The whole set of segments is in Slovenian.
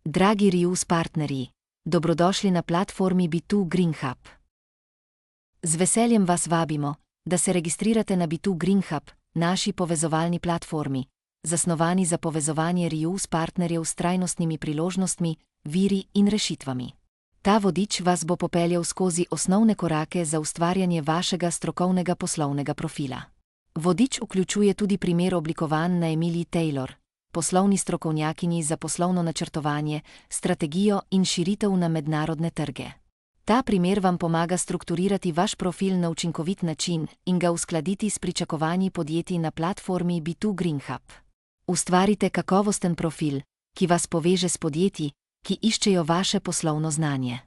Dragi Reuse partnerji, dobrodošli na platformi B2 Green Hub. Z veseljem vas vabimo, da se registrirate na B2 Green Hub, naši povezovalni platformi, zasnovani za povezovanje Reuse partnerjev s trajnostnimi priložnostmi, viri in rešitvami. Ta vodič vas bo popeljal skozi osnovne korake za ustvarjanje vašega strokovnega poslovnega profila. Vodič vključuje tudi primer oblikovan na Emilii Taylor, poslovni strokovnjakinji za poslovno načrtovanje, strategijo in širitev na mednarodne trge. Ta primer vam pomaga strukturirati vaš profil na učinkovit način in ga uskladiti s pričakovanji podjetij na platformi B2 Green Hub. Ustvarite kakovosten profil, ki vas poveže s podjetji, ki iščejo vaše poslovno znanje.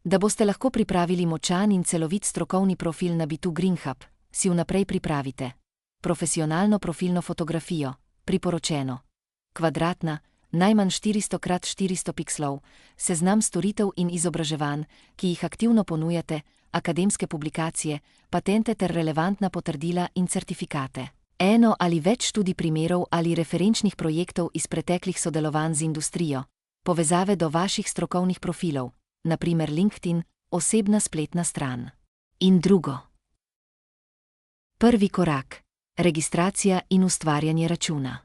Da boste lahko pripravili močan in celovit strokovni profil na B2 Green Hub, si vnaprej pripravite profesionalno profilno fotografijo, priporočeno, kvadratna, najmanj 400x400 pikslov, seznam storitev in izobraževanj, ki jih aktivno ponujate, akademske publikacije, patente ter relevantna potrdila in certifikate. Eno ali več študij primerov ali referenčnih projektov iz preteklih sodelovanj z industrijo, povezave do vaših strokovnih profilov, na primer LinkedIn, osebna spletna stran. In drugo. Prvi korak. Registracija in ustvarjanje računa.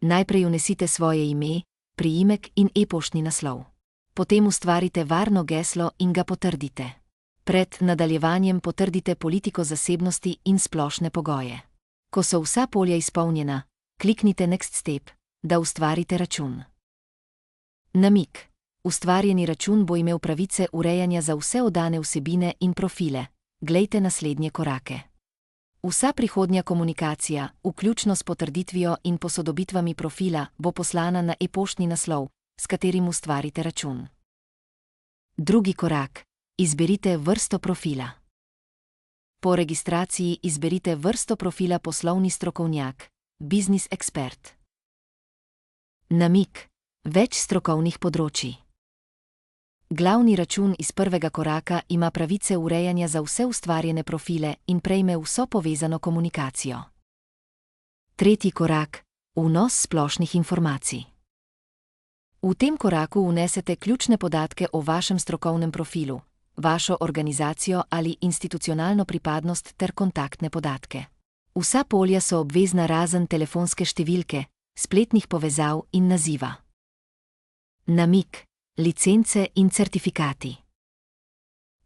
Najprej vnesite svoje ime, priimek in e-poštni naslov. Potem ustvarite varno geslo in ga potrdite. Pred nadaljevanjem potrdite politiko zasebnosti in splošne pogoje. Ko so vsa polja izpolnjena, kliknite Next Step, da ustvarite račun. Namig. Ustvarjeni račun bo imel pravice urejanja za vse oddane vsebine in profile. Glejte naslednje korake. Vsa prihodnja komunikacija, vključno s potrditvijo in posodobitvami profila, bo poslana na e-poštni naslov, s katerim ustvarite račun. Drugi korak. Izberite vrsto profila. Po registraciji izberite vrsto profila poslovni strokovnjak, business expert. Namig. Več strokovnih področij. Glavni račun iz prvega koraka ima pravice urejanja za vse ustvarjene profile in prejme vso povezano komunikacijo. Tretji korak. Vnos splošnih informacij. V tem koraku vnesete ključne podatke o vašem strokovnem profilu, vašo organizacijo ali institucionalno pripadnost ter kontaktne podatke. Vsa polja so obvezna razen telefonske številke, spletnih povezav in naziva. Namig. Licence in certifikati.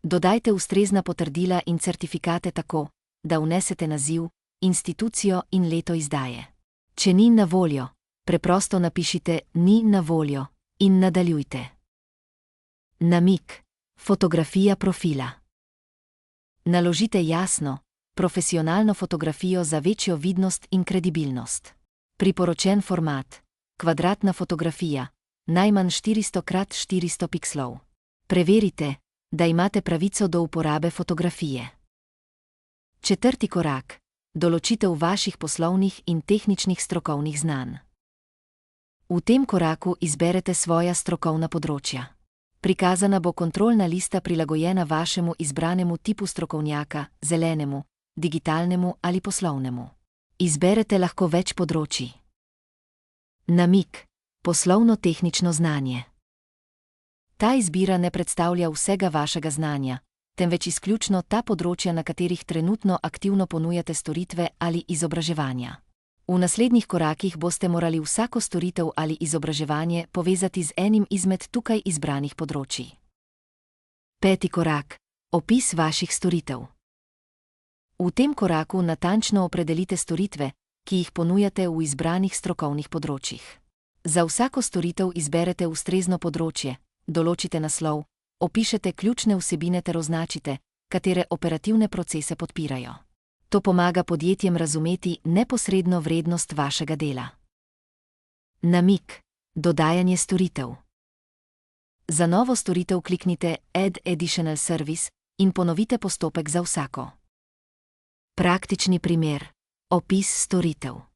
Dodajte ustrezna potrdila in certifikate tako, da vnesete naziv, institucijo in leto izdaje. Če ni na voljo, preprosto napišite ni na voljo in nadaljujte. Namig. Fotografija profila. Naložite jasno, profesionalno fotografijo za večjo vidnost in kredibilnost. Priporočen format. Kvadratna fotografija. Najmanj 400x400 pikslov. Preverite, da imate pravico do uporabe fotografije. Četrti korak. Določitev vaših poslovnih in tehničnih strokovnih znanj. V tem koraku izberete svoja strokovna področja. Prikazana bo kontrolna lista prilagojena vašemu izbranemu tipu strokovnjaka, zelenemu, digitalnemu ali poslovnemu. Izberete lahko več področij. Namig. Poslovno-tehnično znanje. Ta izbira ne predstavlja vsega vašega znanja, temveč izključno ta področja, na katerih trenutno aktivno ponujate storitve ali izobraževanja. V naslednjih korakih boste morali vsako storitev ali izobraževanje povezati z enim izmed tukaj izbranih področij. Peti korak. Opis vaših storitev. V tem koraku natančno opredelite storitve, ki jih ponujate v izbranih strokovnih področjih. Za vsako storitev izberete ustrezno področje, določite naslov, opišete ključne vsebine ter označite, katere operativne procese podpirajo. To pomaga podjetjem razumeti neposredno vrednost vašega dela. Namig. Dodajanje storitev. Za novo storitev kliknite Add Additional Service in ponovite postopek za vsako. Praktični primer. Opis storitev.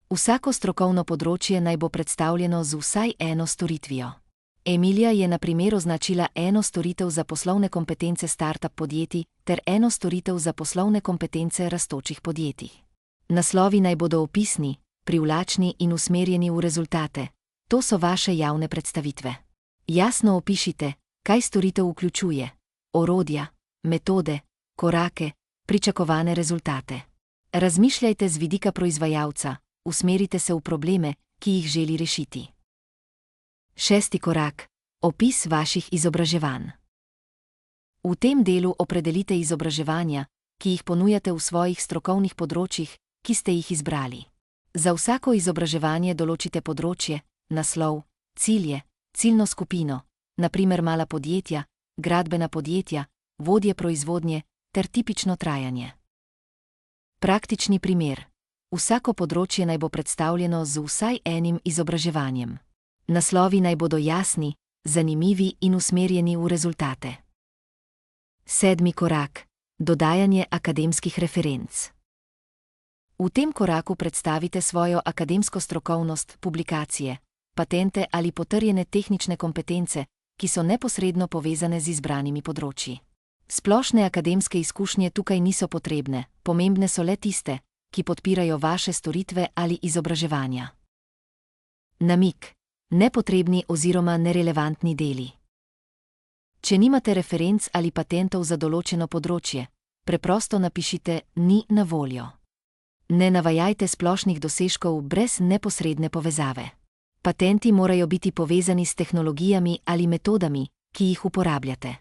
Vsako strokovno področje naj bo predstavljeno z vsaj eno storitvijo. Emilija je na primer označila eno storitev za poslovne kompetence startup podjetij ter eno storitev za poslovne kompetence rastočih podjetij. Naslovi naj bodo opisni, privlačni in usmerjeni v rezultate, To so vaše javne predstavitve. Jasno opišite, kaj storitev vključuje, orodja, metode, korake, pričakovane rezultate. Razmišljajte z vidika proizvajalca, usmerite se v probleme, ki jih želi rešiti. 6. korak. Opis vaših izobraževanj. V tem delu opredelite izobraževanja, ki jih ponujate v svojih strokovnih področjih, ki ste jih izbrali. Za vsako izobraževanje določite področje, naslov, cilje, ciljno skupino, na primer mala podjetja, gradbena podjetja, vodje proizvodnje ter tipično trajanje. Praktični primer. Vsako področje naj bo predstavljeno z vsaj enim izobraževanjem. Naslovi naj bodo jasni, zanimivi in usmerjeni v rezultate. 7. korak. Dodajanje akademskih referenc. V tem koraku predstavite svojo akademsko strokovnost, publikacije, patente ali potrjene tehnične kompetence, ki so neposredno povezane z izbranimi področji. Splošne akademske izkušnje tukaj niso potrebne, pomembne so le tiste, ki podpirajo vaše storitve ali izobraževanja. Namig. Nepotrebni oziroma nerelevantni deli. Če nimate referenc ali patentov za določeno področje, preprosto napišite ni na voljo. Ne navajajte splošnih dosežkov brez neposredne povezave. Patenti morajo biti povezani s tehnologijami ali metodami, ki jih uporabljate.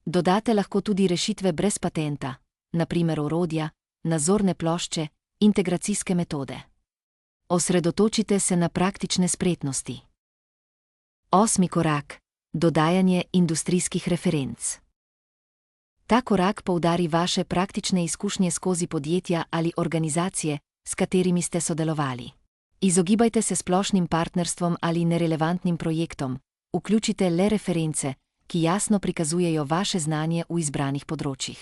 Dodate lahko tudi rešitve brez patenta, na primer orodja, nadzorne plošče, integracijske metode. Osredotočite se na praktične spretnosti. 8. korak. Dodajanje industrijskih referenc. Ta korak poudari vaše praktične izkušnje skozi podjetja ali organizacije, s katerimi ste sodelovali. Izogibajte se splošnim partnerstvom ali nerelevantnim projektom, vključite le reference, ki jasno prikazujejo vaše znanje v izbranih področjih.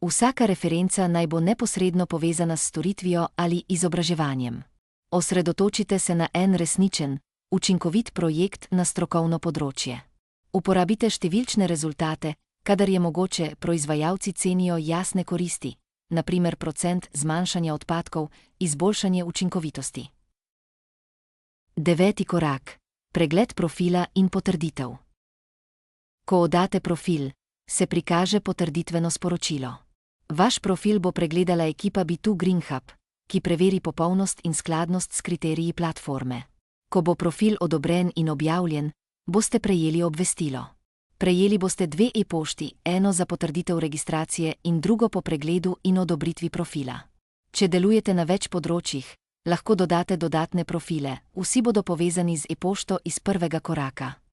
Vsaka referenca naj bo neposredno povezana s storitvijo ali izobraževanjem. Osredotočite se na en resničen, učinkovit projekt na strokovno področje. Uporabite številčne rezultate, kadar je mogoče, proizvajalci cenijo jasne koristi, na primer procent zmanjšanja odpadkov, izboljšanje učinkovitosti. 9. korak. Pregled profila in potrditev. Ko oddate profil, se prikaže potrditveno sporočilo. Vaš profil bo pregledala ekipa B2 GreenHub, ki preveri popolnost in skladnost s kriteriji platforme. Ko bo profil odobren in objavljen, boste prejeli obvestilo. Prejeli boste 2 e-pošti, eno za potrditev registracije in drugo po pregledu in odobritvi profila. Če delujete na več področjih, lahko dodate dodatne profile, vsi bodo povezani z e-pošto iz prvega koraka.